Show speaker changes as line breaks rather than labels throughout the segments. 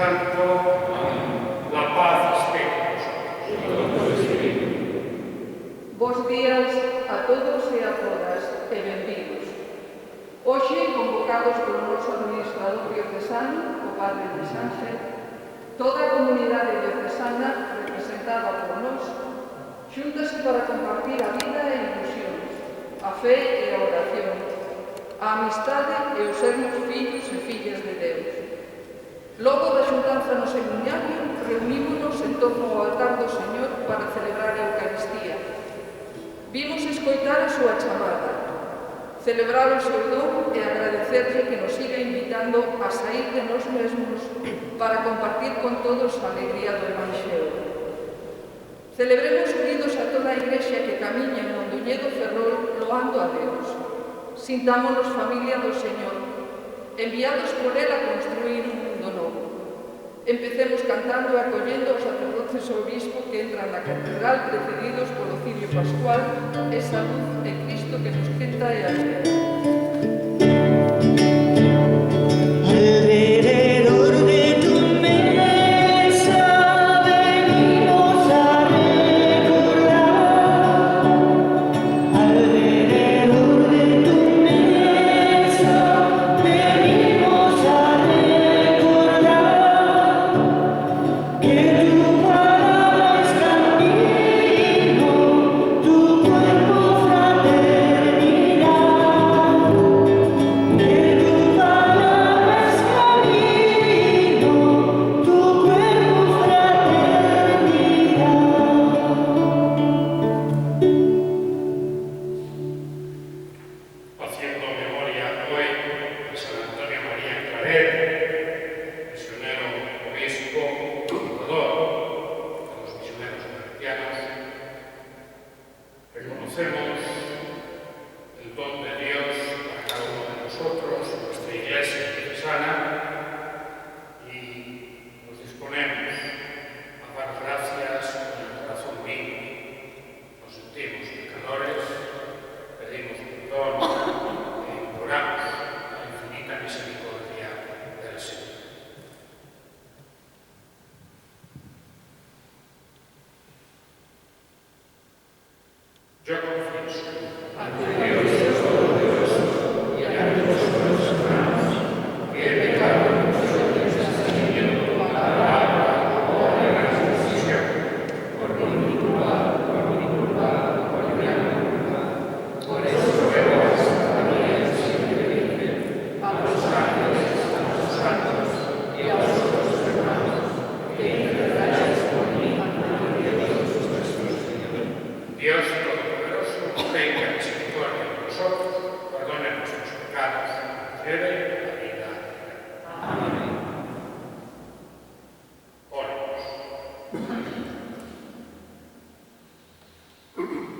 Santo. Amén. La paz esté con vosotros.
Bos días a todos e a todas e benvidos. Hoxe, convocados polo noso administrador diocesano, o Padre de Sánchez, toda a comunidade diocesana representada por nós xúntase para compartir a vida e ilusións, a fe e a oración, a amistade e os sermos fillos e fillas de Deus. Logo da xuntanza no seminario, reunímonos en torno ao altar do Señor para celebrar a Eucaristía. Vimos escoitar a súa chamada, celebrar o seu dom e agradecerlle que nos siga invitando a sair de nós mesmos para compartir con todos a alegría do Evanxeo. Celebremos unidos a toda a Igrexa que camiña en Mondoñedo Ferrol loando a Deus. Sintámonos familia do Señor, enviados por Él a construir un mundo novo. Empecemos cantando e acollendo aos sacerdotes e obispo que entran na catedral precedidos polo cirio pascual, esa luz en Cristo que nos quenta e alegre.
Yo confieso ante Dios Todopoderoso y ante vosotros, hermanos, que he pecado en muchos pensamiento, palabra, obra y transmisión, por mi culpa, por mi gran culpa. Por eso ruego a Santa María siempre Virgen, a los ángeles, a los santos y a vosotros, hermanos, que intercedáis por mí ante Dios nuestro Señor. Dios tenga misericordia de nosotros, perdone nuestros pecados, lleve la vida. Amén. Oremos.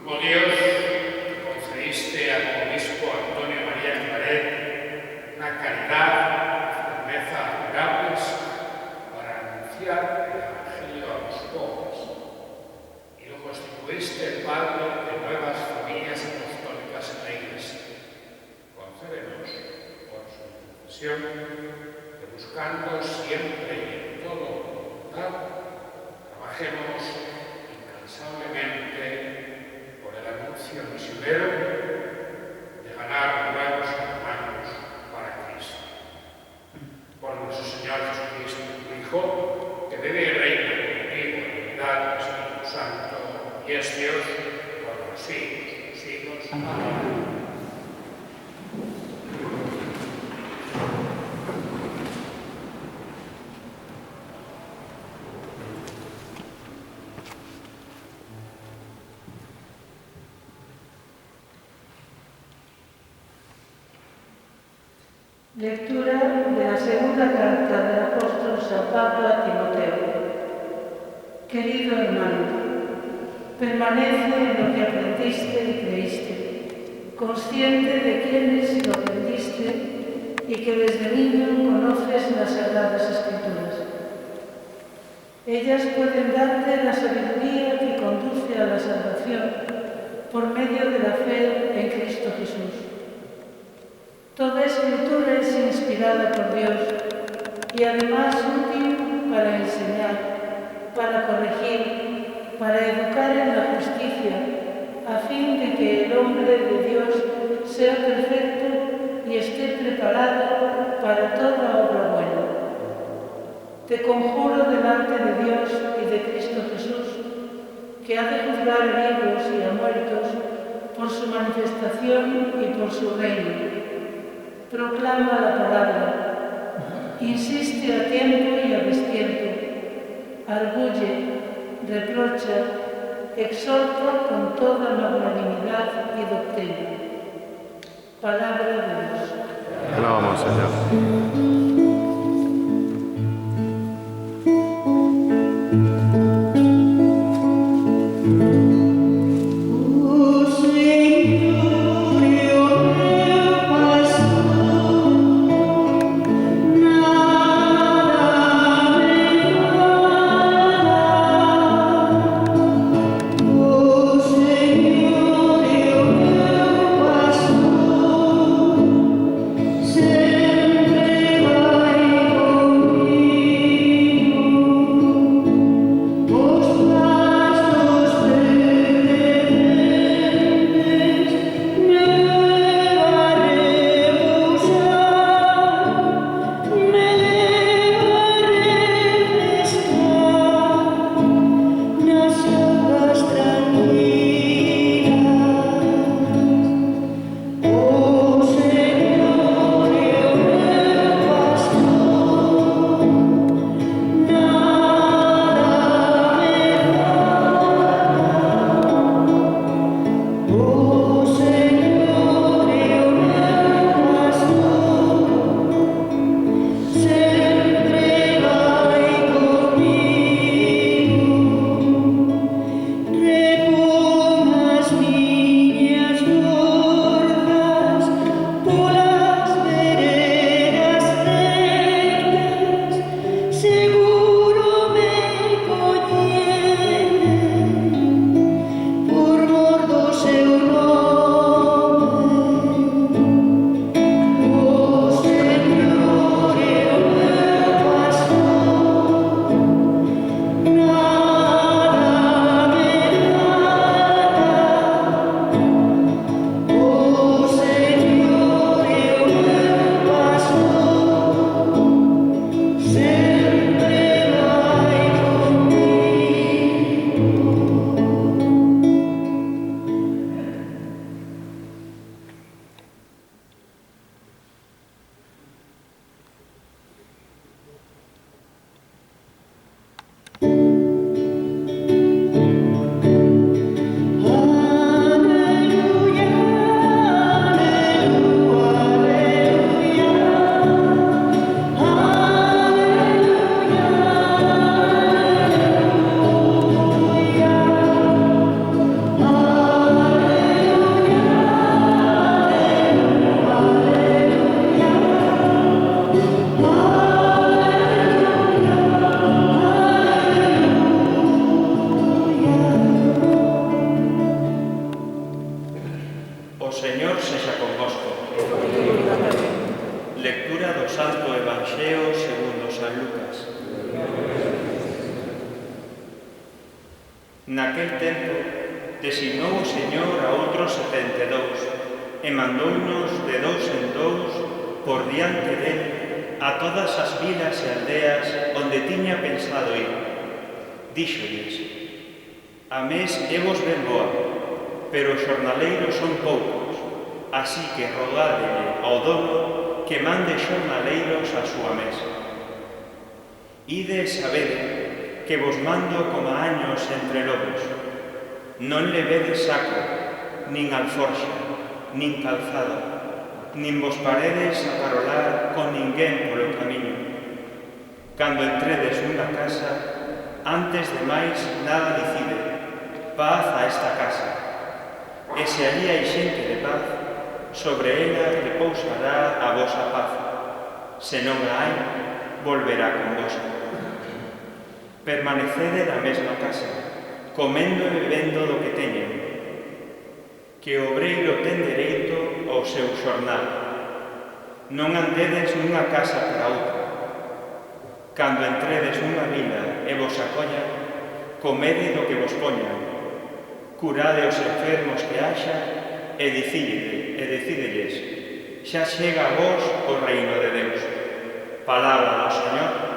Oh Dios, que concediste al obispo Antonio María Claret una caridad y firmeza admirables para anunciar el Evangelio a los pobres, y lo constituiste el padre de nuevas familias apostólicas en la Iglesia. Concédenos, por su intercesión, que buscando siempre y en todo voluntad, trabajemos incansablemente por el anuncio misionero de ganar nuevos hermanos para Cristo. Por nuestro Señor Jesucristo, tu Hijo, que vive y reina contigo en la unidad del Espíritu Santo, y es Dios por los siglos de los siglos. Amén.
Lectura de la segunda carta del apóstol San Pablo a Timoteo. Querido hermano, permanece en lo que aprendiste y creíste, consciente de quiénes lo aprendiste y que desde niño conoces las Sagradas Escrituras. Ellas pueden darte la sabiduría que conduce a la salvación por medio de la fe en Cristo Jesús. Toda Escritura es inspirada por Dios y además útil para enseñar, para corregir, para educar en la justicia, a fin de que el hombre de Dios sea perfecto y esté preparado para toda obra buena. Te conjuro delante de Dios y de Cristo Jesús, que ha de juzgar a vivos y a muertos por su manifestación y por su reino. Proclama la palabra, insiste a tiempo y a destiempo, arguye, reprocha, exhorta con toda magnanimidad y doctrina. Palabra de Dios.
Alabamos, Señor.
Naquel tempo, designou o Señor a outros 72 e mandounos de dous en dous por diante dele a todas as vilas e aldeas onde tiña pensado ir. Díxolles: a mes é vos ben boa, pero os xornaleiros son poucos, así que rogádele ao dono que mande xornaleiros á súa mesa. Ide e sabede que vos mando como años entre lobos. Non levedes saco, nin alforxa, nin calzado, nin vos paredes a parolar con ninguén polo camiño. Cando entredes nunha casa, antes de máis nada dicide, paz a esta casa. E se allí hai xente de paz, sobre ela repousará a vosa paz. Se non a hai, volverá con vos. Permanecede na mesma casa, comendo e bebendo do que teñen, que o obreiro ten dereito ao seu xornal. Non andedes nunha casa para outra. Cando entredes nunha vila e vos acollan, comede do que vos poñan, curade os enfermos que haxa e dicídelles, xa chega a vos o reino de Deus. Palabra do Señor.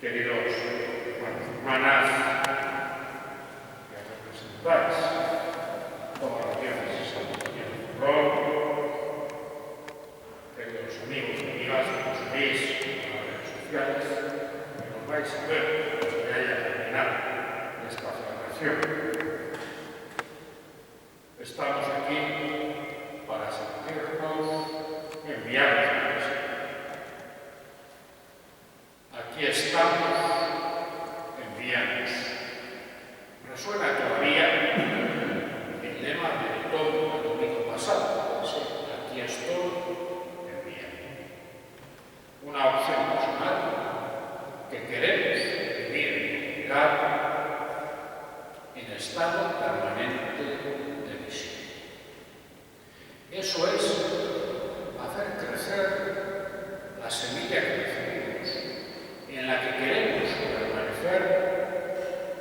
Queridos hermanos, hermanas, que representáis todas las diócesis de Roma, queridos amigos y amigas que nos veis en las redes sociales, que nos vais a ver cuando ya haya terminado esta celebración. Estamos aquí para sentirnos enviados. Aquí estamos enviados. Resuena todavía el lema de todo el domingo pasado. Sí, aquí estoy enviado. Una opción personal que queremos vivir en unidad, en estado permanente de misión. Eso es hacer crecer la semilla que recibimos, en la que queremos permanecer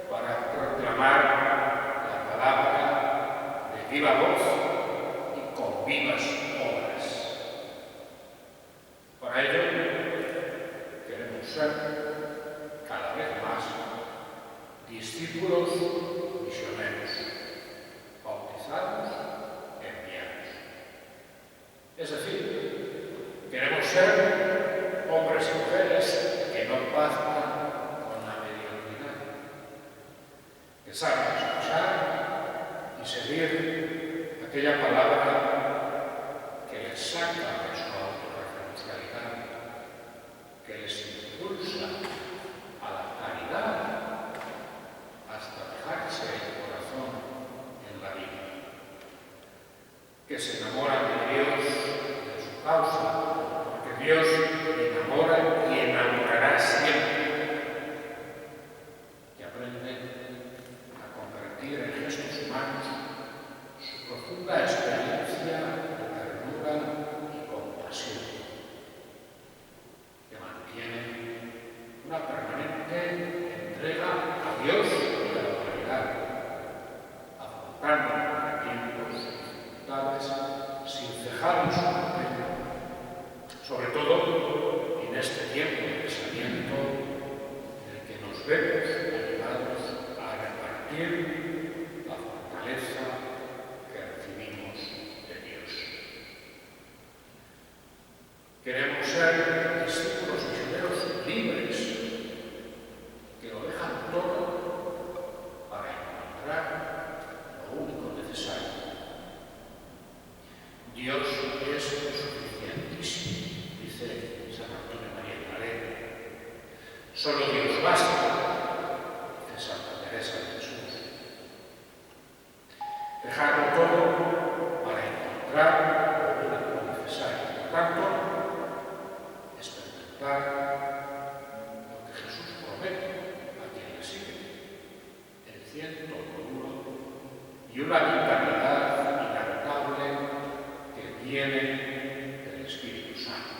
para proclamar la palabra de viva voz y con vivas obras. Para ello, queremos ser cada vez más discípulos misioneros, bautizados, enviados. Es decir, queremos ser hombres y mujeres que no basta con la mediocridad, que saben escuchar y seguir aquella palabra que les saca de su autorreferencialidad, que les impulsa a la caridad hasta dejarse el corazón en la vida, que se enamoran de Dios, de su causa, porque Dios enamora y enamorará siempre, que aprenden a convertir en gestos humanos su profunda experiencia de ternura y compasión, que mantienen una permanente entrega a Dios y a la humanidad, afrontando tiempos y dificultades sin cejar en su empeño, sobre todo en este tiempo de pensamiento en el que nos vemos ayudados a repartir la fortaleza que recibimos de Dios. Queremos ser discípulos misioneros libres, que lo dejan todo para encontrar lo único necesario. Dios es suficientísimo, dice San Antonio María Magdalena. Solo Dios basta, dice Santa Teresa de Jesús. Dejarlo todo para encontrar lo único necesario. Por tanto, experimentar lo que Jesús promete a quien le sigue, el 100 por uno y una vitalidad inagotable que viene del Espíritu Santo.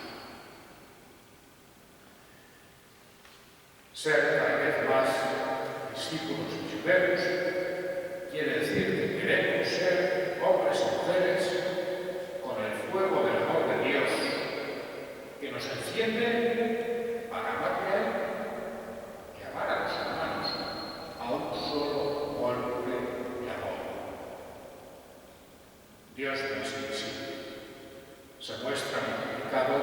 Ser cada vez más discípulos misioneros quiere decir que queremos ser hombres y mujeres con el fuego del amor de Dios que nos enciende para amarle a Él y amar a los hermanos a un solo golpe de amor. Dios no es invisible, se muestra multiplicado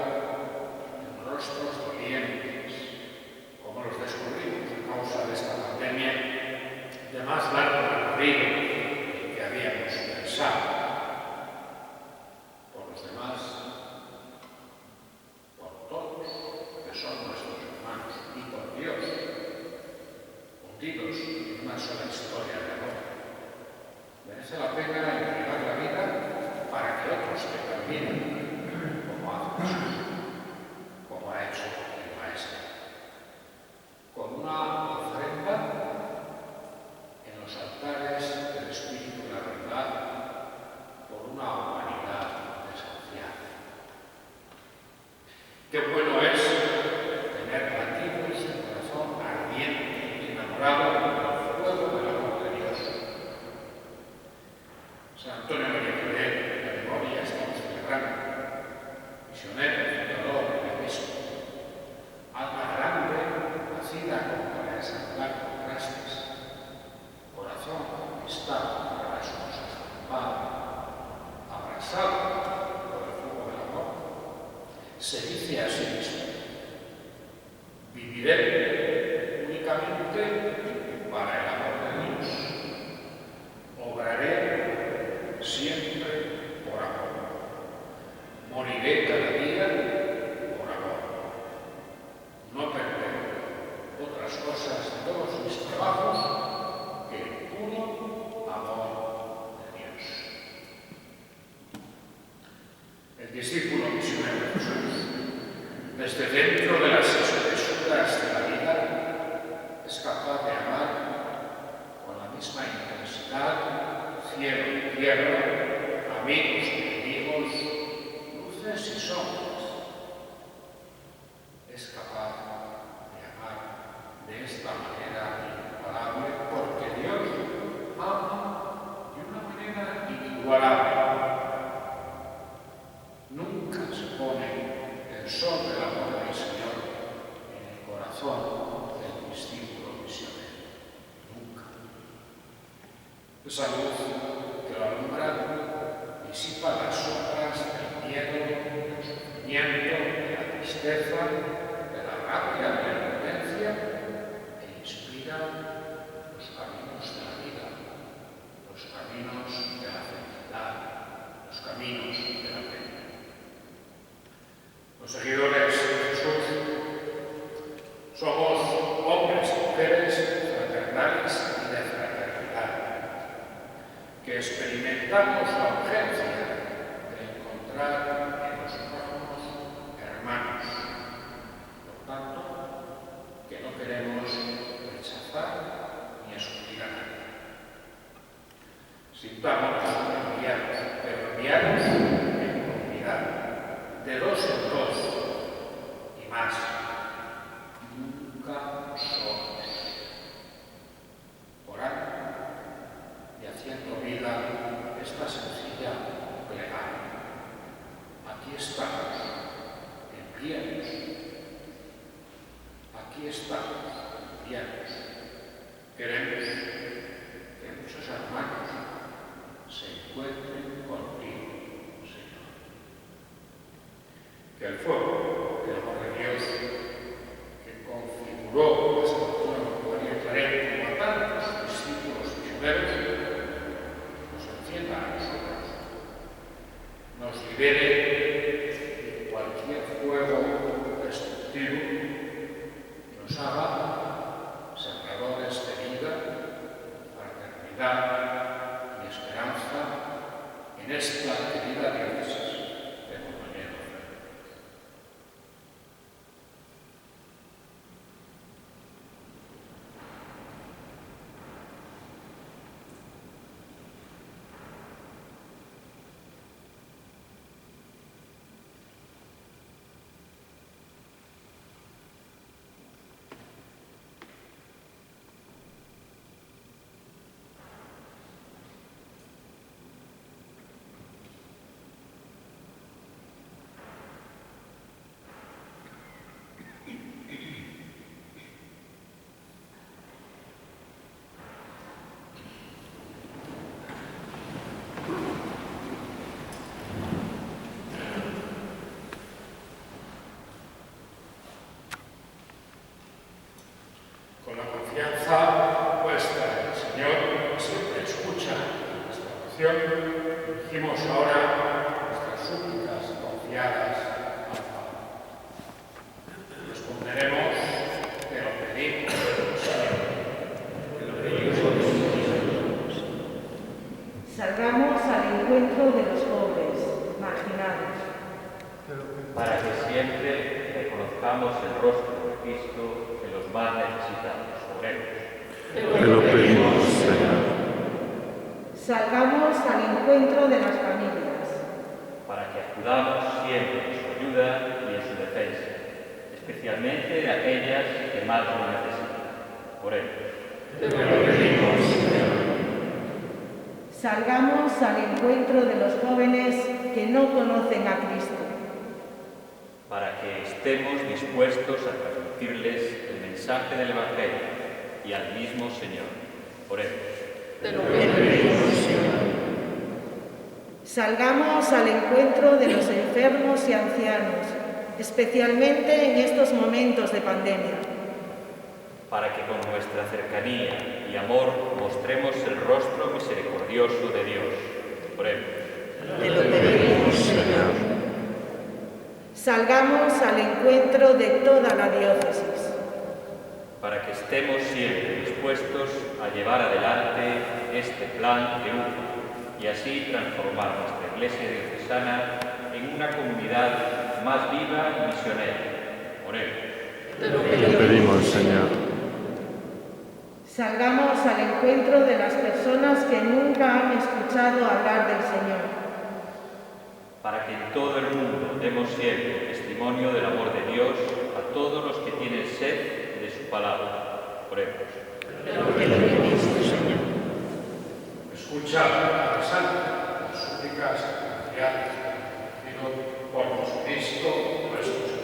en rostros dolientes, como los descubrimos a causa de esta pandemia de más largo recorrido que habíamos pensado. Por los demás, una sola historia de amor. Merece la pena entregar la vida para que otros tengan vida, como hace Jesús, como ha hecho el Maestro, con una ofrenda en los altares del Espíritu y la verdad, por una humanidad desafiada. Qué bueno es tener latidos de corazón ardiente y enamorado del fuego del amor de Dios. San Antonio María Claret, en la memoria estamos celebrando, misionero, fundador del obispo, alma grande, nacida con para ensamblar contrastes, corazón conquistado por las cosas del Padre, abrazado por el fuego del amor, se dice a sí mismo: viviré únicamente para el amor de Dios, obraré siempre por amor, moriré cada día por amor, no perderé otras cosas de todos mis trabajos que el puro amor de Dios. El discípulo misionero de Jesús, desde dentro de las espesuras de la vida, es capaz de amar con la misma intensidad cielo y tierra, amigos y enemigos, luces y sombras. Es capaz de amar de esta manera inigualable porque Dios ama de una manera inigualable. Nunca se pone el sol del amor del Señor en el corazón del discípulo misionero. Nunca. Esa luz que lo alumbra disipa las sombras del miedo, del sufrimiento, de la tristeza, de la rabia, de la impotencia e inspira los caminos de la vida, los caminos de la felicidad, los caminos de la pena. Los seguidores de Jesús somos hombres y mujeres fraternales y de fraternidad, que experimentamos la urgencia de encontrar en nosotros hermanos. Por tanto, que no queremos rechazar ni excluir a nadie. Sintámonos enviados, pero enviados en comunidad, de dos en dos y más. Nunca solos. Orando y haciendo vida esta sencilla plegaria. Aquí estamos, envíanos. Aquí estamos, envíanos. Queremos que muchos hermanos se encuentren contigo, Señor. Que el fuego del amor de Dios, que configuró a San Antonio María Claret como a tantos discípulos misioneros, nos encienda a nosotros, nos libere de cualquier fuego destructivo, nos haga sembradores de vida, fraternidad y esperanza en esta querida diócesis de Mondoñedo. que conozcamos el rostro de Cristo en los más necesitados. Oremos.
Te lo pedimos, Señor.
Salgamos al encuentro de las familias.
Para que acudamos siempre en su ayuda y en su defensa, especialmente de aquellas que más lo necesitan. Oremos.
Te lo pedimos, Señor.
Salgamos al encuentro de los jóvenes que no conocen a Cristo.
Para que estemos dispuestos a transmitirles el mensaje del Evangelio y al mismo Señor. Oremos.
Te lo pedimos,
Señor.
Salgamos al encuentro de los enfermos y ancianos, especialmente en estos momentos de pandemia.
Para que con nuestra cercanía y amor mostremos el rostro misericordioso de Dios. Oremos.
Te lo pedimos, Señor.
Salgamos al encuentro de toda la diócesis.
Para que estemos siempre dispuestos a llevar adelante este plan de UPA y así transformar nuestra Iglesia diocesana en una comunidad más viva y misionera. Oremos.
Te lo
Te lo pedimos, Señor.
Salgamos al encuentro de las personas que nunca han escuchado hablar del Señor.
Para que en todo el mundo demos siempre testimonio del amor de Dios a todos los que tienen sed de su palabra. Oremos.
Te lo pedimos, Señor.
Escucha, Padre Santo, las súplicas confiadas por Jesucristo nuestro Señor.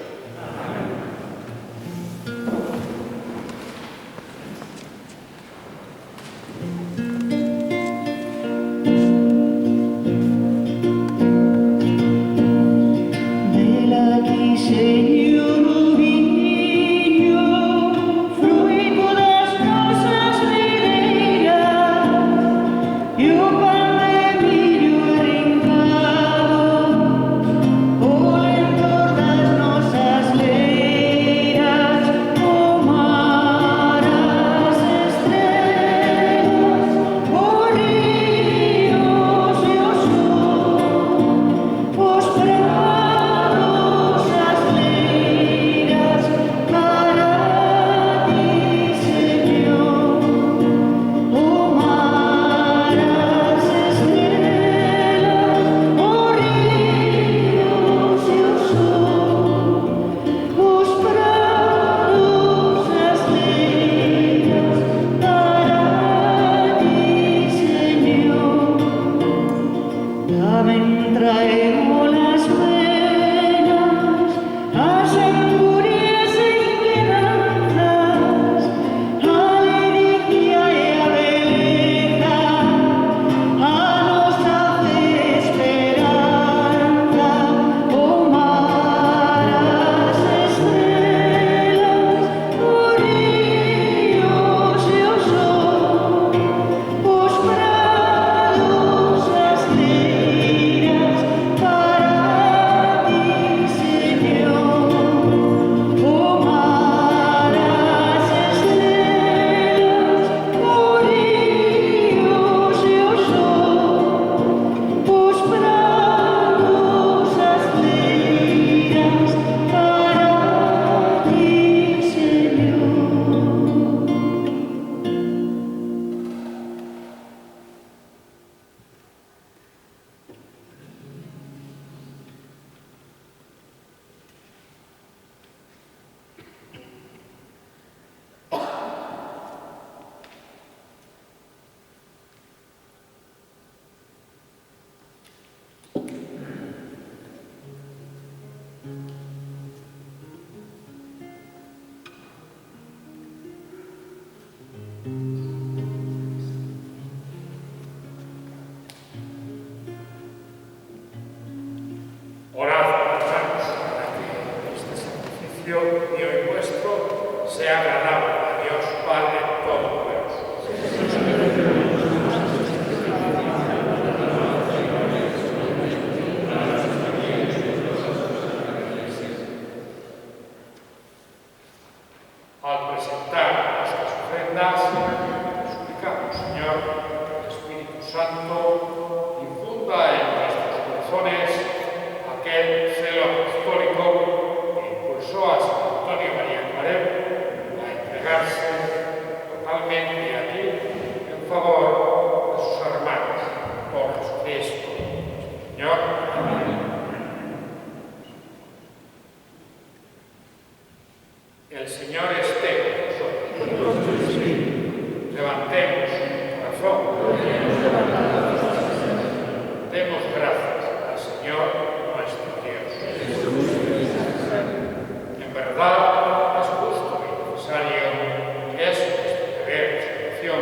Orad, hermanos, para que este sacrificio mío y vuestro sea agradable a Dios Padre Todopoderoso. Al presentar nuestras ofrendas, suplicamos, Señor, que el Espíritu Santo infunda en nuestros corazones aquel celo apostólico que impulsó a El Señor esté con nosotros. Levantemos el corazón. Demos gracias al Señor nuestro Dios. En verdad es justo y necesario, y es nuestro deber y salvación,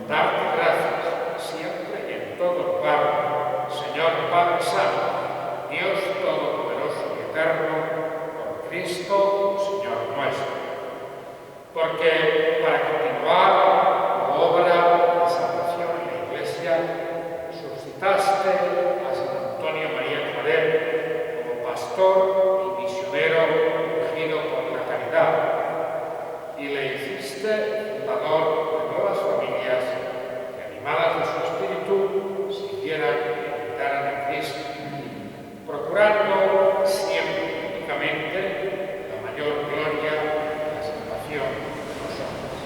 darte gracias siempre y en todo lugar, Señor Padre Santo, Dios Todopoderoso y Eterno, por Cristo, Señor nuestro. Porque para continuar la obra de salvación en la Iglesia, suscitaste a San Antonio María Claret como pastor y misionero ungido por la caridad, y le hiciste fundador de nuevas familias que, animadas de su espíritu, siguieran y imitaran a Cristo, procurando siempre únicamente la mayor gloria y la salvación de los hombres.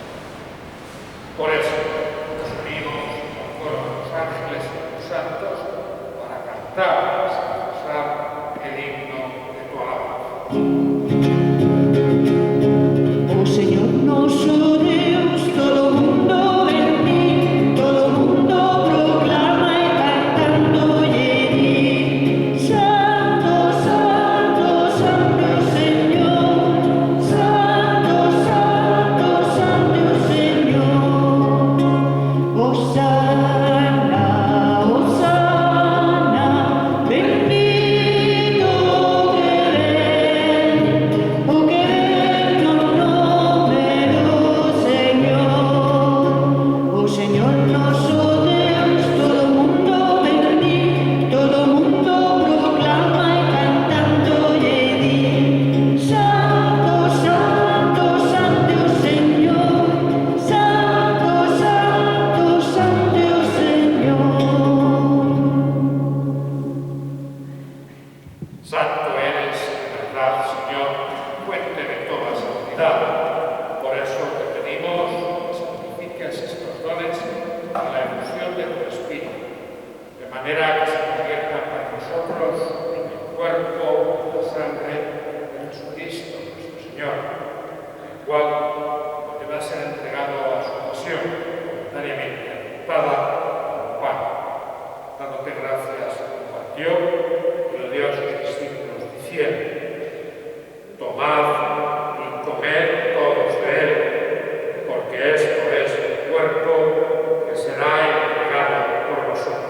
Por eso nos unimos al coro de los ángeles y de los santos para cantar sin cesar el himno de tu alabanza.
Oh Señor, noso Deus, todo mundo en ti, todo mundo proclama y cantando y Santo, Santo, Santo Señor, Santo, Santo, Santo Señor. Hosanna, Hosanna, bendito que ven no nome do Señor. Oh Señor, noso Deus, todo mundo ven todo mundo proclama y cantando y Santo, Santo, Santo Señor, Santo, Santo, Santo Señor.
Santo eres, en verdad, Señor, fuente de toda santidad. Por eso te pedimos que santifiques estos dones a la efusión de tu Espíritu, de manera que se conviertan para nosotros en el cuerpo y la sangre de Jesucristo, nuestro Señor, el cual, porque va a ser entregado a su pasión, voluntariamente aceptada por pan, dándote gracias, compartió y lo dio a sus discípulos diciendo: tomad y comed todos de él, porque esto es mi cuerpo que será entregado por vosotros.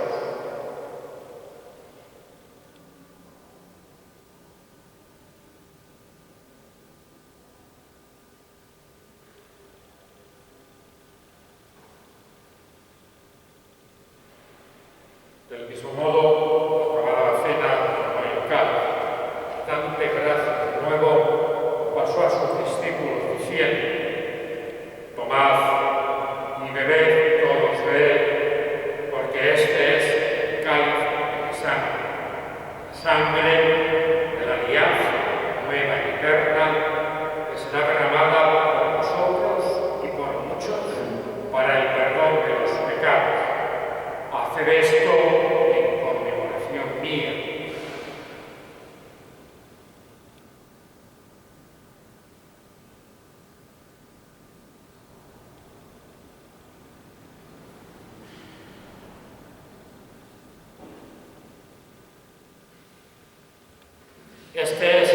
Del mismo modo, acabada la cena, tomó el cáliz, dándote gracias de nuevo, pasó a sus discípulos diciendo: tomad y bebed todos de él, porque este es el cáliz de mi sangre de la alianza nueva y eterna, que será derramada por vosotros y por muchos para el perdón de los pecados. Haced esto en conmemoración mía. Este es